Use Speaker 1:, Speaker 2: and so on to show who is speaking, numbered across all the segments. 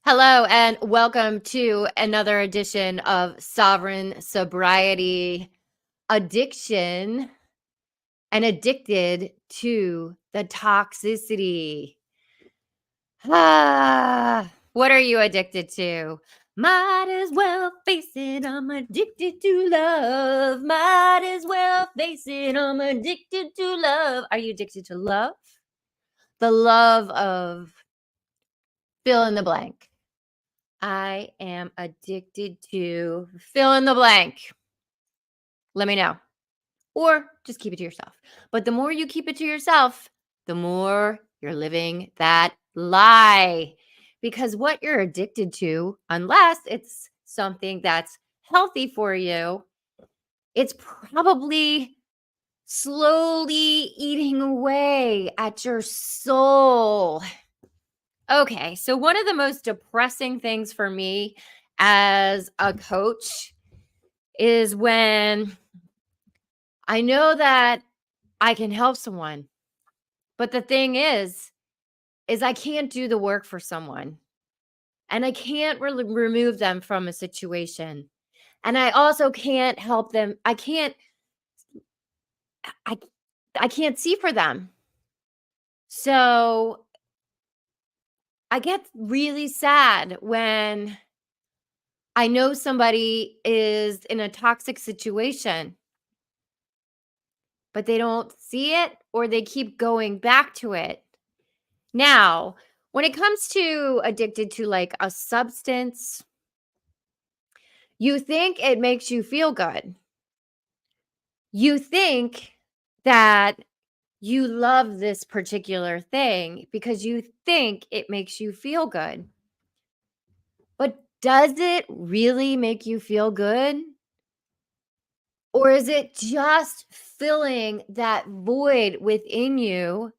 Speaker 1: Hello and welcome to another edition of Sovereign Sobriety. Addiction and addicted to the toxicity. What are you addicted to? Might as well face it, I'm addicted to love. Might as well face it, I'm addicted to love. Are you addicted to love? The love of fill in the blank. I am addicted to fill in the blank. Let me know. Or just keep it to yourself. But the more you keep it to yourself, the more you're living that lie. Because what you're addicted to, unless it's something that's healthy for you, it's probably slowly eating away at your soul. Okay, so one of the most depressing things for me as a coach is when I know that I can help someone, but the thing is I can't do the work for someone and I can't really remove them from a situation. And I also can't help them. I I can't see for them. So I get really sad when I know somebody is in a toxic situation, but they don't see it or they keep going back to it. Now, when it comes to addicted to like a substance, you think it makes you feel good. You think that you love this particular thing because you think it makes you feel good. But does it really make you feel good? Or is it just filling that void within you,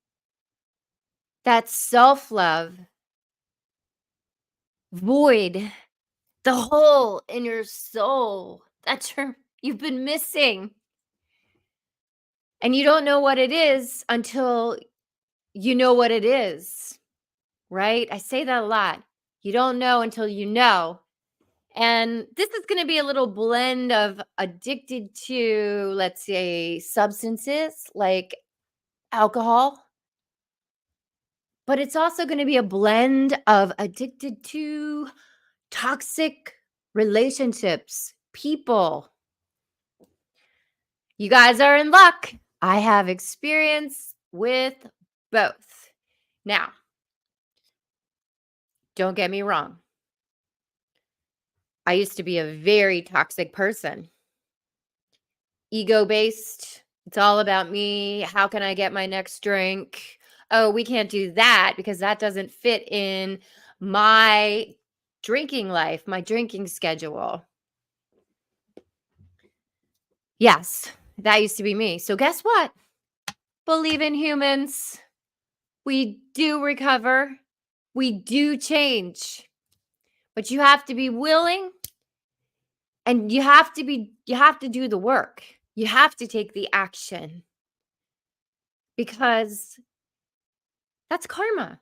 Speaker 1: that self love void, the hole in your soul that you've been missing? And you don't know what it is until you know what it is, right? I say that a lot. You don't know until you know. And this is going to be a little blend of addicted to, let's say, substances like alcohol. But it's also going to be a blend of addicted to toxic relationships, people. You guys are in luck. I have experience with both. Now, don't get me wrong. I used to be a very toxic person, ego based. It's all about me. How can I get my next drink? Oh, we can't do that because that doesn't fit in my drinking life, my drinking schedule. Yes, that used to be me. So, guess what? Believe in humans. We do recover, we do change, but you have to be willing and you have to do the work. You have to take the action because that's karma.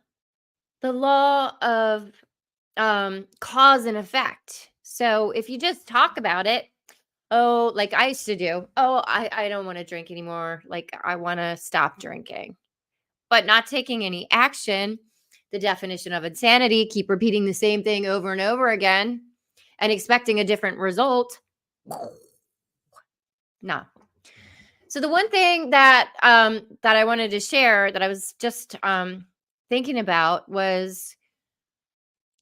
Speaker 1: The law of cause and effect. So if you just talk about it, oh, like I used to do, oh, I don't want to drink anymore. Like I want to stop drinking, but not taking any action. The definition of insanity, keep repeating the same thing over and over again and expecting a different result. No. So the one thing that I wanted to share that I was just thinking about was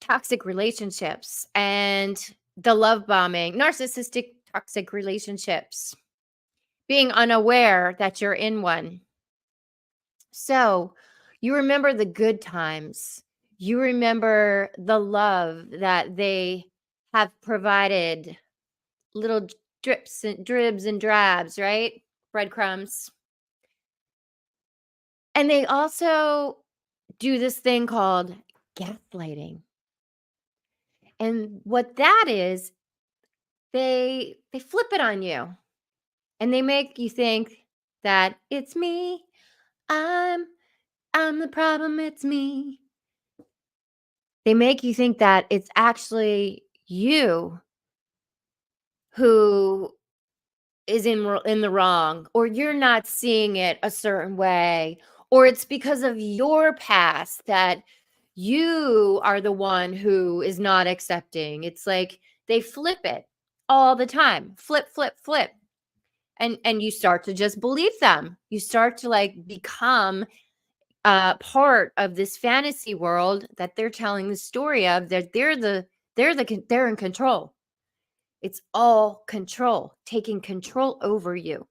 Speaker 1: toxic relationships and the love bombing, narcissistic toxic relationships, being unaware that you're in one. So you remember the good times. You remember the love that they have provided, little drips and dribs and drabs, right? Breadcrumbs. And they also do this thing called gaslighting. And what that is, they flip it on you and they make you think that it's me. I'm I'm the problem, it's me. They make you think that it's actually you who is in the wrong, or you're not seeing it a certain way, or it's because of your past that you are the one who is not accepting. It's like they flip it all the time. Flip, flip, flip. And you start to just believe them. You start to like become part of this fantasy world that they're telling the story of, that they're in control. It's all control, taking control over you.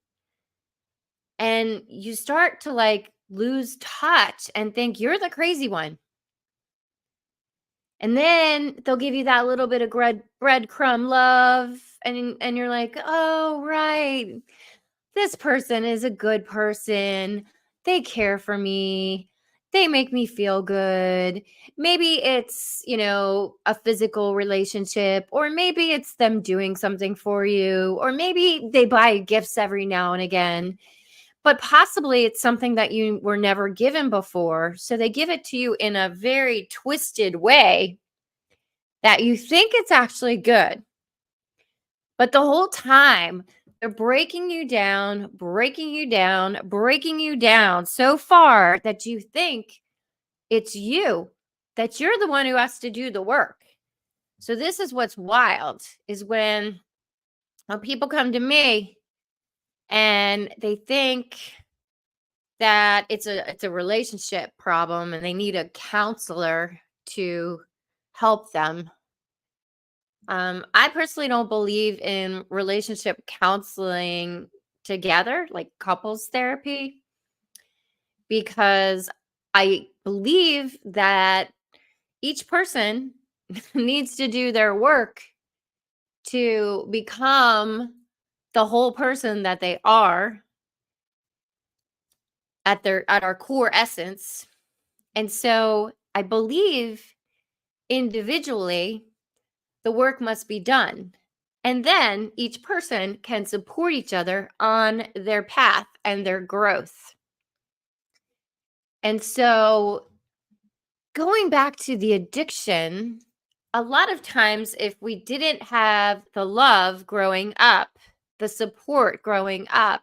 Speaker 1: And you start to like lose touch and think you're the crazy one. And then they'll give you that little bit of breadcrumb love, and you're like, "Oh, right. This person is a good person. They care for me. They make me feel good." Maybe it's, a physical relationship, or maybe it's them doing something for you, or maybe they buy gifts every now and again. But possibly it's something that you were never given before. So they give it to you in a very twisted way that you think it's actually good. But the whole time, they're breaking you down, breaking you down, breaking you down so far that you think it's you, that you're the one who has to do the work. So this is what's wild, is when people come to me and they think that it's a relationship problem and they need a counselor to help them. I personally don't believe in relationship counseling together, like couples therapy, because I believe that each person needs to do their work to become the whole person that they are at our core essence. And so I believe individually the work must be done. And then each person can support each other on their path and their growth. And so going back to the addiction, a lot of times if we didn't have the love growing up, the support growing up,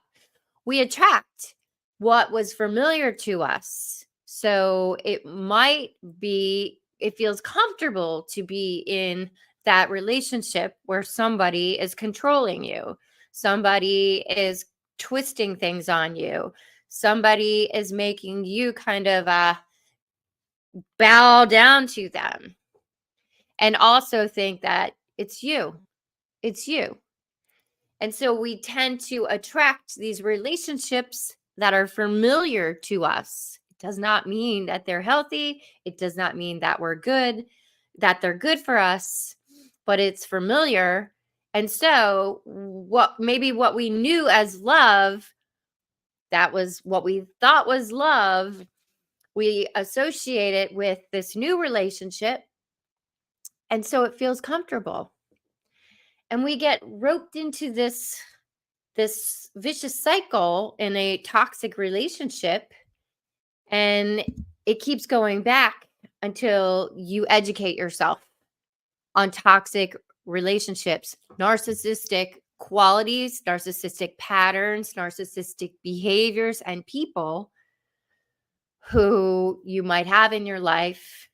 Speaker 1: we attract what was familiar to us. So it feels comfortable to be in that relationship where somebody is controlling you, somebody is twisting things on you, somebody is making you kind of bow down to them, and also think that it's you. It's you. And so we tend to attract these relationships that are familiar to us. It does not mean that they're healthy. It does not mean that we're good, that they're good for us, but it's familiar. And so what we knew as love, that was what we thought was love, we associate it with this new relationship. And so it feels comfortable. And we get roped into this vicious cycle in a toxic relationship, and it keeps going back until you educate yourself on toxic relationships, narcissistic qualities, narcissistic patterns, narcissistic behaviors, and people who you might have in your life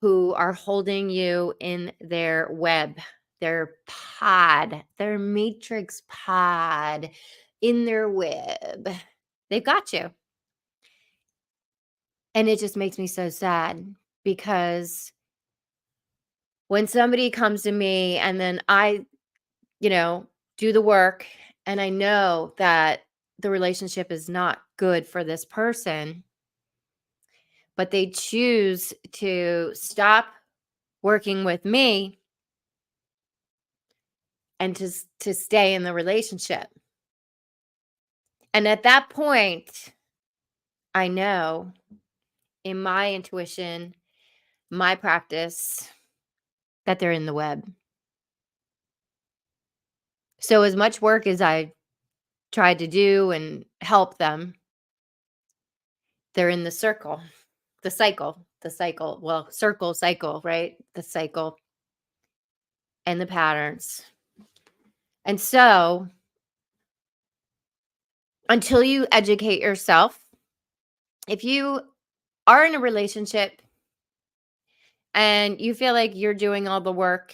Speaker 1: who are holding you in their web, their pod, their matrix pod, in their web. They've got you. And it just makes me so sad, because when somebody comes to me and then I, do the work, and I know that the relationship is not good for this person, but they choose to stop working with me and to stay in the relationship. And at that point, I know, in my intuition, my practice, that they're in the web. So as much work as I tried to do and help them, they're in the cycle, the cycle, well, cycle, right? The cycle and the patterns. And so until you educate yourself, if you are in a relationship and you feel like you're doing all the work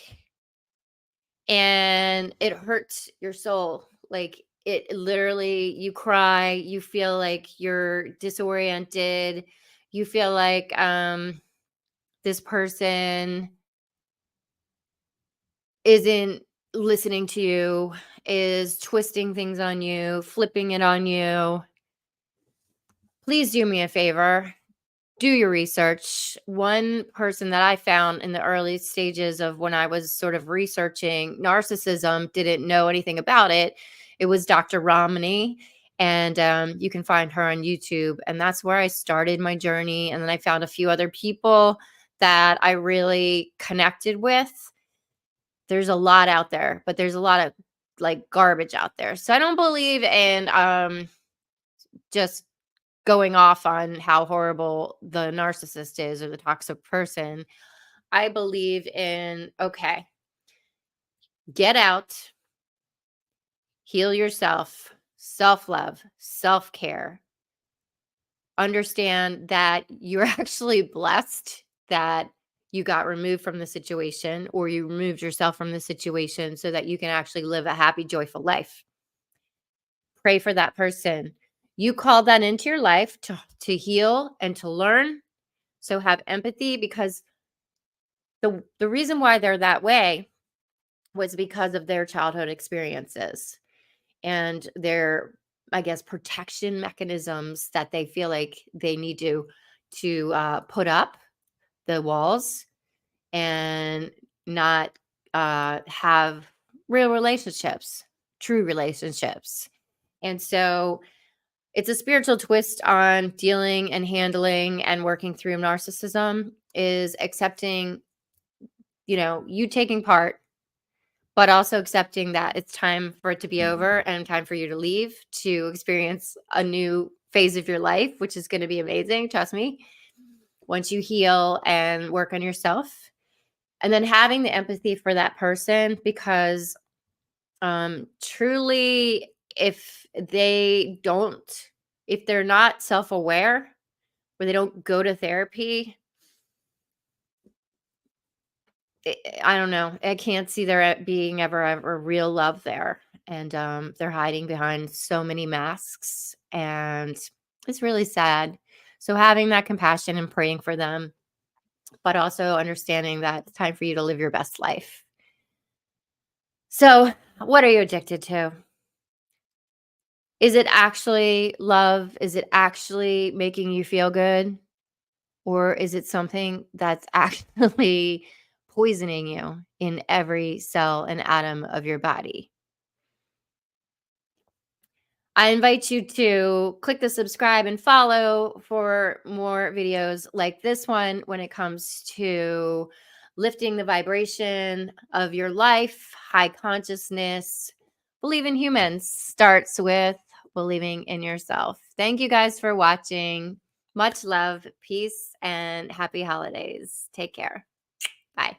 Speaker 1: and it hurts your soul, like it literally, you cry, you feel like you're disoriented, you feel like this person isn't listening to you, is twisting things on you, flipping it on you, please do me a favor. Do your research. One person that I found in the early stages of when I was sort of researching narcissism, didn't know anything about it. It was Dr. Romney. And you can find her on YouTube. And that's where I started my journey. And then I found a few other people that I really connected with. There's a lot out there, but there's a lot of like garbage out there. So I don't believe in just going off on how horrible the narcissist is or the toxic person. I believe in, okay, get out, heal yourself, self-love, self-care. Understand that you're actually blessed that you got removed from the situation, or you removed yourself from the situation so that you can actually live a happy, joyful life. Pray for that person. You called that into your life to heal and to learn. So have empathy, because the reason why they're that way was because of their childhood experiences and their, I guess, protection mechanisms that they feel like they need to put up the walls and not have real relationships, true relationships. And so it's a spiritual twist on dealing and handling and working through narcissism, is accepting, you taking part, but also accepting that it's time for it to be over and time for you to leave to experience a new phase of your life, which is going to be amazing. Trust me. Once you heal and work on yourself, and then having the empathy for that person, because truly, if they're not self-aware, or they don't go to therapy, I don't know. I can't see there being ever real love there. And they're hiding behind so many masks. And it's really sad. So having that compassion and praying for them, but also understanding that it's time for you to live your best life. So what are you addicted to? Is it actually love? Is it actually making you feel good? Or is it something that's actually poisoning you in every cell and atom of your body? I invite you to click the subscribe and follow for more videos like this one when it comes to lifting the vibration of your life, high consciousness. Believe in humans starts with believing in yourself. Thank you guys for watching. Much love, peace, and happy holidays. Take care. Bye.